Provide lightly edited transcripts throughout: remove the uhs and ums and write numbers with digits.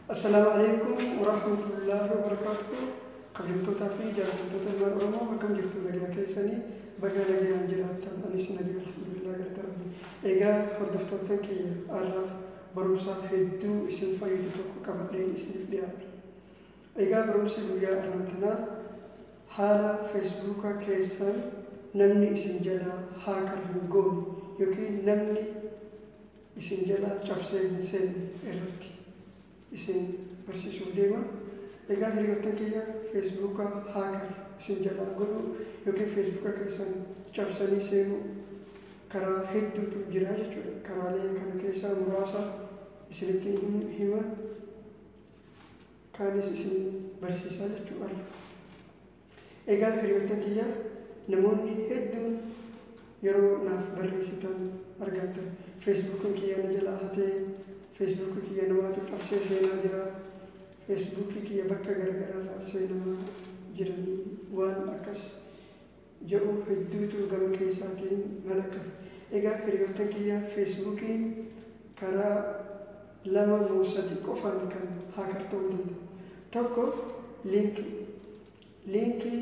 السلام عليكم ورحمة الله وبركاته. قبلتو تافي جابتو تنا أمم كم جبتو نجيا كيساني بقى نجيا أنجلات أنيس نجيا الحمد لله قال تربي إيجا هردفتو تنكي أرى بروسا هدو اسم فايدو تكو كمدين اسم فيها إيجا بروسا ويا أرنتنا حالا فيسبوك كيسان نمني اسم جلا هاكر هنقوني يمكن نمني اسم جلا شخصين سني إرتي اسم برسيسو ديما إيجا هريوتن كيا فيسبوك هاكر اسم جلا قولو يمكن فيسبوك كيسان شخصني سينو كرا هدو تجراج كرا ليه كنا كيسا مراسا اسمتني هما كان اسم برسيسا جتشو أرلا إيجا هريوتن كيا نموني هدون يرو ناف برسيتان أرجعت فيسبوك كيا نجلا هاتي فيسبوك كيا نماتو أفسي سينا جرا فيسبوك كيا بكا غرغرا راسينا ما جراني وان أكس جو هدوتو غما كيساتين ملكا إيجا هريوتن كيا فيسبوكين كرا لما موسدي كوفان كان هاكرتو دند توكو لينكي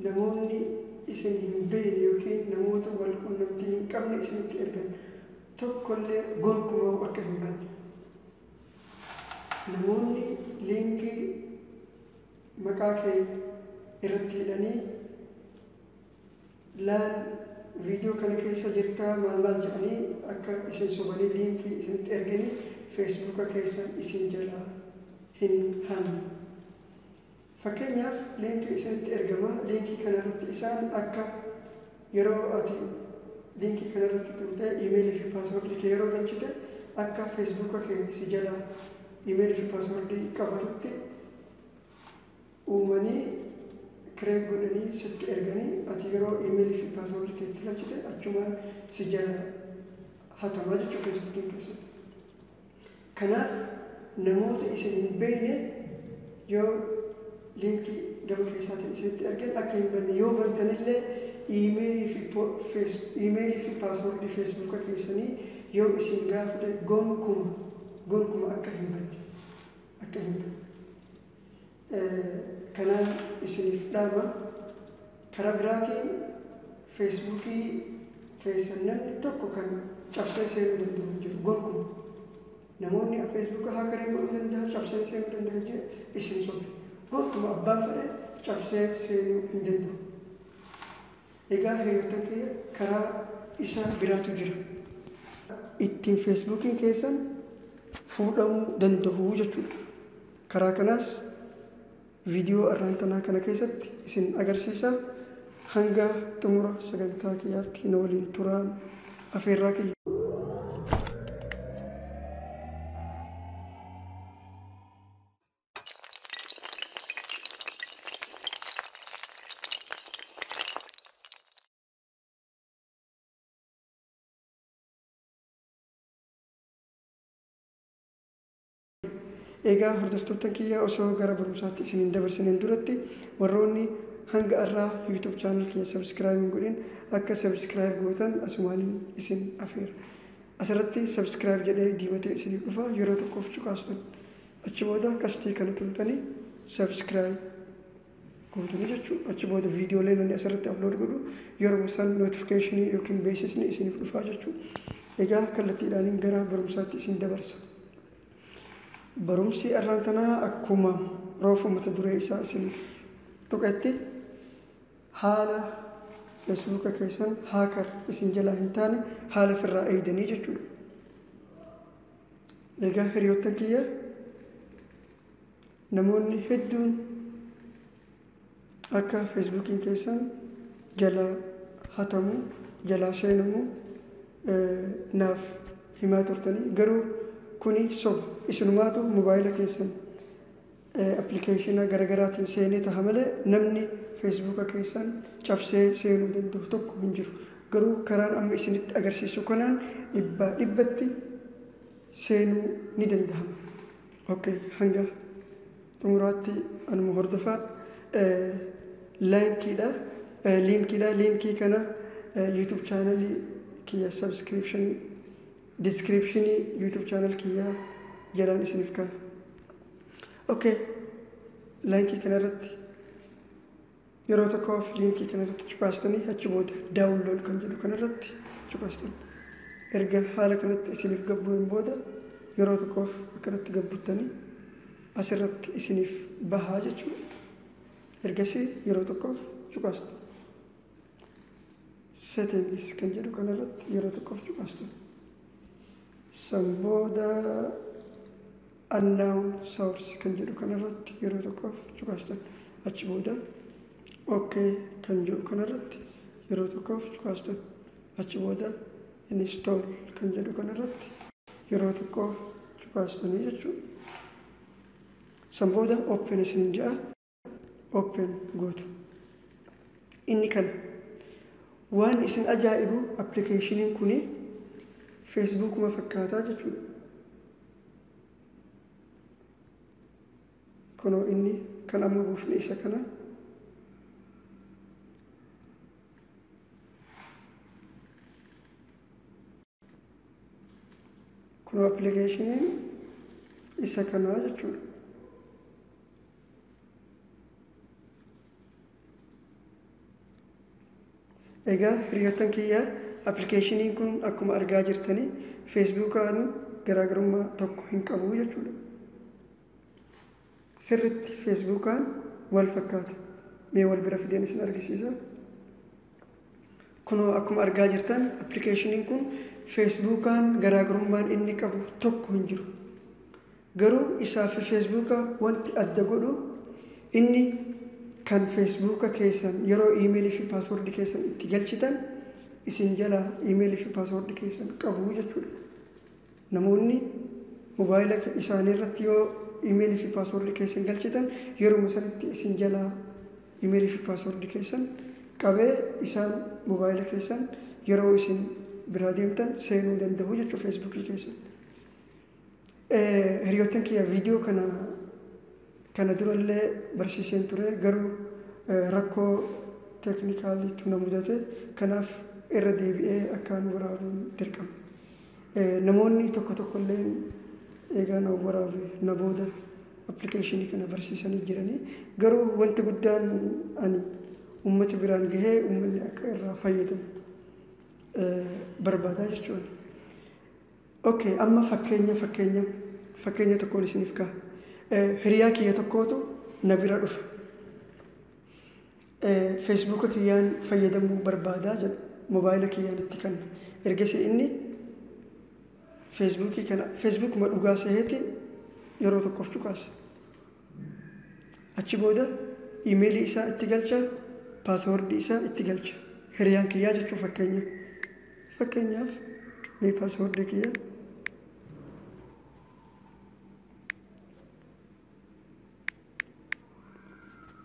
نموني اسم بين يوكين نموت والكون نمتين كم اسم تيرجن تكل قولكم أو أكهم بن نموني لينكي مكاكي إرتيلاني لا فيديو كان كيسا جرتا مال جاني أكا اسم سباني لينكي اسم تيرجني فيسبوك كيسا اسم جلا هن فكينياف لينكي اسم تيرجما لينكي كان رتيسان أكا يرو أتي لينكي كان رتيتوتا إيميل في باسورد لكي يرو قلتشتا أكا فيسبوك كي سجلا إيميل في باسورد كابتوتي وماني كريت قولني ست إرجاني أتي يرو إيميل في باسورد كي تقلتشتا أجمان سجلا حتى ما جتشو فيسبوكين كيسا كناف نموت اسم بينه يو لينكي قبل كيساتين اسمت أرجل أكيد بني يوم بنتنيله إيميلي في باسورد فيسبوك كيساني يوم اسم قافد قون كوما أكيد بني كلام اسم فلاما كرابراتين فيسبوكي كيسان نمني توكو كان شخصي سيرو دندون جل قون كوما نموني فيسبوك هاكرين قولو دندها شخصي سيرو دندها جل اسم صبي قلت أبان فلي شخصي سينو هندندو إيجا هريوتن كيا كرا إسا براتو جرا إتين فيسبوكين كيسان فودامو دندهو جتو كرا كناس فيديو أرانتنا كنا كيست إسن أغرسيسا هنگا تمورا سغنتا كيات كينولين توران أفيراكي إيجا هردفتوتن كيا أسوأ غرا بروسات إسنين دبر سنين دورتي وروني هنگ أرى يوتيوب channel كيا سبسكرايب مقولين أكا سبسكرايب قوتن أسمالين إسن أفير أسرتي سبسكرايب جدي ديمتي إسنين أفا يورو تقف شكاستن أتشبودا كستي كانتولتني سبسكرايب قوتني جتشو أتشبودا فيديو لينني أسرتي أبلود قولو يورو مسان نوتيفيكيشني يمكن بيسسني إسنين أفا جتشو إيجا كالتي لانين غرا بروسات إسن دبرسا برمسي أرانتنا أكوما روفو متدوري إسا إسنف تقعتي حالة فيسبوك كيسان هاكر إسن جلا هنتاني حالة في الرأي دني جتشو إيجا هريوتن كيا نموني هدون أكا فيسبوكين كيسان جلا هاتمو جلا سينمو ناف هما ترتني قرو كوني صب إسنوماتو موبايل كيسن أبليكيشن غرغراتين سيني تحمله نمني فيسبوك كيسن شابسي سينو دندو توكو هنجرو غرو كران أم إسنت أغرسيسو كنان إبتي سينو ندندهم أوكي هنجا تمراتي أنا مهردفة لينكي كنا يوتيوب channel كيا سبسكريبشن description YouTube channel kiya jalan isnifka Okay, laayinkii kanarratti yeroo tokkoof liinkii kanarratti cufaastanii achi booda daawunlood kan jedhu kanarratti cufaastan. Erga haala kanatti isiniif gabbuun booda yeroo tokkoof akkanatti gabbuttanii asirratti isiniif bahaa jechuudha. Ergasii yeroo tokkoof cufaastan. Settings kan jedhu kanarratti yeroo tokkoof cufaastan. San booda unknown source kan jedhu kanarratti yeroo tokkoof cufaastan. Achi booda okay kan jedhu kanarratti yeroo tokkoof cufaastan. Achi booda install kan jedhu kanarratti yeroo tokkoof cufaastanii jechuudha. San booda open isinin ja'a open gootu. Inni kana waan isin ajaa'ibu applicationin kuni Facebookuma fakkaataa jechuudha. Kunoo inni kan amma buufne isa kana. Kunoo applicationin isa kanaa jechuudha. Egaa hiriyoottan kiyya applicationin kun akkuma argaa jirtanii Facebookaan garaagarummaa tokko hin qabu jechuudha. Sirritti Facebookaan wal fakkaata. Mee wal bira fideen isin argisiisa. Kunoo akkuma argaa jirtan applicationin kun Facebookaan garaagarummaan inni qabu tokko hin jiru. Garuu isaa fi Facebooka wanti adda godhu inni kan Facebooka keessan yeroo emailii fi password keessan itti galchitan isin jala emailii fi password keessan qabu jechuudha. Namoonni mobaayila isaanii irratti yoo emailii fi password keessan galchitan yeroo sanatti isin jala emailii fi password keessan qabee isaan mobaayila keessan yeroo isin biraa deemtan seenuu danda'u jechuudha Facebookii keessan. Hiriyoottan kiyya viidiyoo kana durallee barsiiseen ture garuu rakkoo teeknikaaliitu na mudate kanaaf irra deebi'ee akkaan waraabuun dirqama. Namoonni tokkollee egaa na waraabe na booda applicationii kana barsiisanii jiranii garuu wanti guddaan ani uummata biraan gahee uummanni akka irraa fayyadamu barbaadaa jechuudha. Okay, amma fakkeenya tokkoon isiniif ka'a. Hiriyaa kiyya tokkootu na bira dhufa. Facebooka kiyyaan fayyadamuu barbaadaa jedha. Mobaayila kiyyaan itti kenna. Ergasii inni Facebookuma dhugaa seheeti yeroo tokkoof cuqaasa. Achi booda imeelii isaa itti galcha, paaswordii isaa itti galcha. Hiriyaan kiyyaa jechuun fakkeenyaaf mee paaswordii kiyya.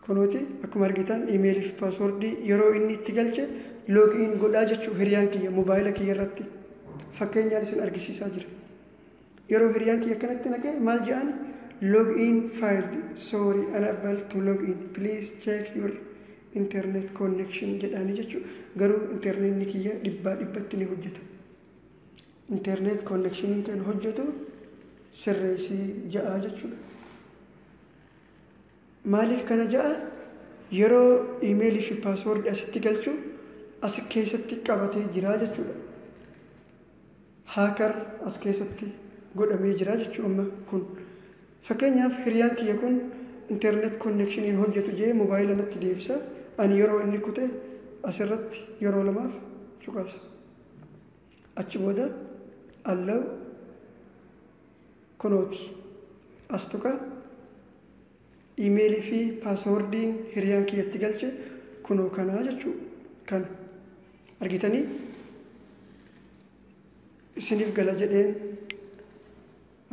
Kunooti akkuma argitan imeelii fi paaswordii yeroo inni itti galche loogiin godhaa jechuun hiriyaan kiyya mobaayila kiyya irratti fakkeenyaan isin argisiisaa jira. Yeroo hiriyaan kiyya kanatti naqee maal jedhan login file sorry unable to login please check your internet connection jedhanii jechuudha. Garuu internetni kiyya dhibbatti ni hojjeta. Internet connection kan hojjetu sirreessii ja'a jechuudha. Maaliif kana ja'a yeroo imeelii fi paaswordii asitti galchu as keessatti qabatee jira jechuudha. Haakar as keessatti godhamee jira jechuudha. Amma kun fakkeenyaaf hiriyaan kiyya kun internet connectioniin hojjetu jee mobaayila natti deebisa. Ani yeroo inni kute asirratti yeroo lamaaf cuqaasa. Achi booda allow kunooti as tuqa imeelii fi paaswordiin hiriyaan kiyyatti galche kunoo kanaa jechuudha. Kana argitanii isiniif gala jedheen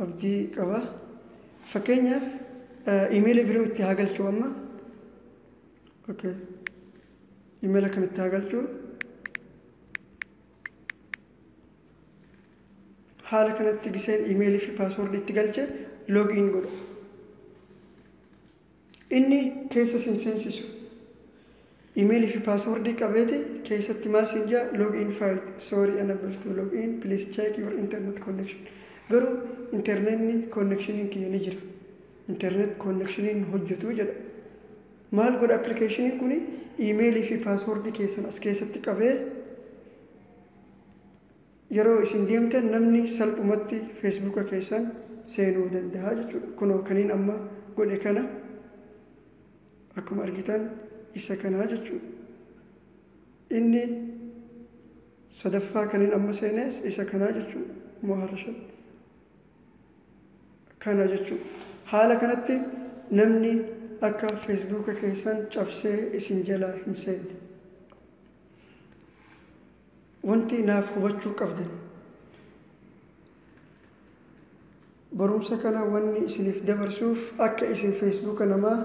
abdii qaba. Fakkeenyaaf imeelii biroo itti haa galchuu amma. Okay. Imeela kan itti haa galchuu. Haala kanatti giseen imeelii fi paaswordii itti galche login godha. Inni keessa sin seensisu. Imeelii fi paaswordii qabeeti keessatti maal siin jaa login file sorry unable to login please check your internet connection. Garuu internetni connectioniin kiyya ni jira. internet connectionin hojjetu jedha. Maal godha applicationin kuni emailii fi passwordii keessan as keessatti qabee yeroo isin deemtan namni salphumatti Facebook keessan seenuu danda'a jechuudha. Kunoo kaniin amma godhe kana akkuma argitan isa kana jechuudha. Inni sadaffaa kaniin amma seenes isa kana jechuudha. Muharrashat kana jechuudha. Haala kanatti namni akka Facebook keessan cabsee isin jalaa hin seenne. Wanti naaf hubachuu qabdan barumsa kana wanni isiniif dabarsuuf akka isin Facebook namaa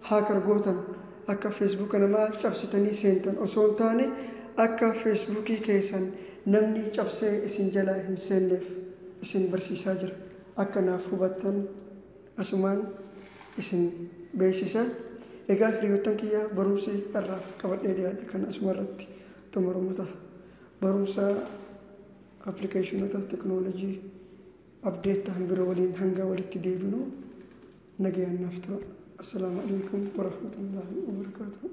haakar gootan akka Facebook namaa cabsitanii seentan osoo hin taane akka Facebookii keessan namni cabsee isin jalaa hin seenneef isin barsiisaa jira. Akka naaf hubattan asumaan isin beeksisa. Egaa hiriyoottan kiyya barumsi irraaf qabadhee dhiyaadhe kan asuma irratti xumuramu ta'a. Barumsa applicationota teknoolojii update ta'an biroo waliin hanga walitti deebinu nagayaan naaf tura. Assalaamu alaikum warahmatullahi wabarakatuh.